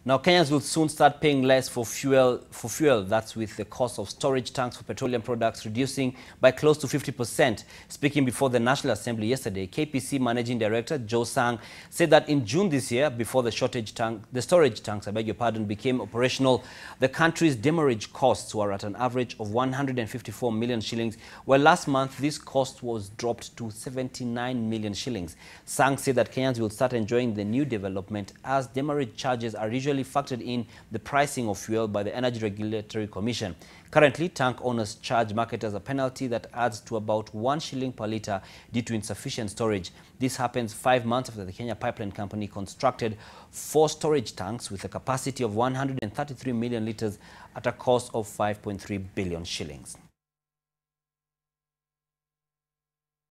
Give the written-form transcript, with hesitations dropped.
Now, Kenyans will soon start paying less for fuel. That's with the cost of storage tanks for petroleum products reducing by close to 50%. Speaking before the National Assembly yesterday, KPC Managing Director Joe Sang said that in June this year, before the storage tanks, became operational, the country's demurrage costs were at an average of 154 million shillings, while last month this cost was dropped to 79 million shillings. Sang said that Kenyans will start enjoying the new development as demurrage charges are usually factored in the pricing of fuel by the Energy Regulatory Commission. Currently, tank owners charge marketers a penalty that adds to about 1 shilling per litre due to insufficient storage. This happens 5 months after the Kenya Pipeline Company constructed 4 storage tanks with a capacity of 133 million litres at a cost of 5.3 billion shillings.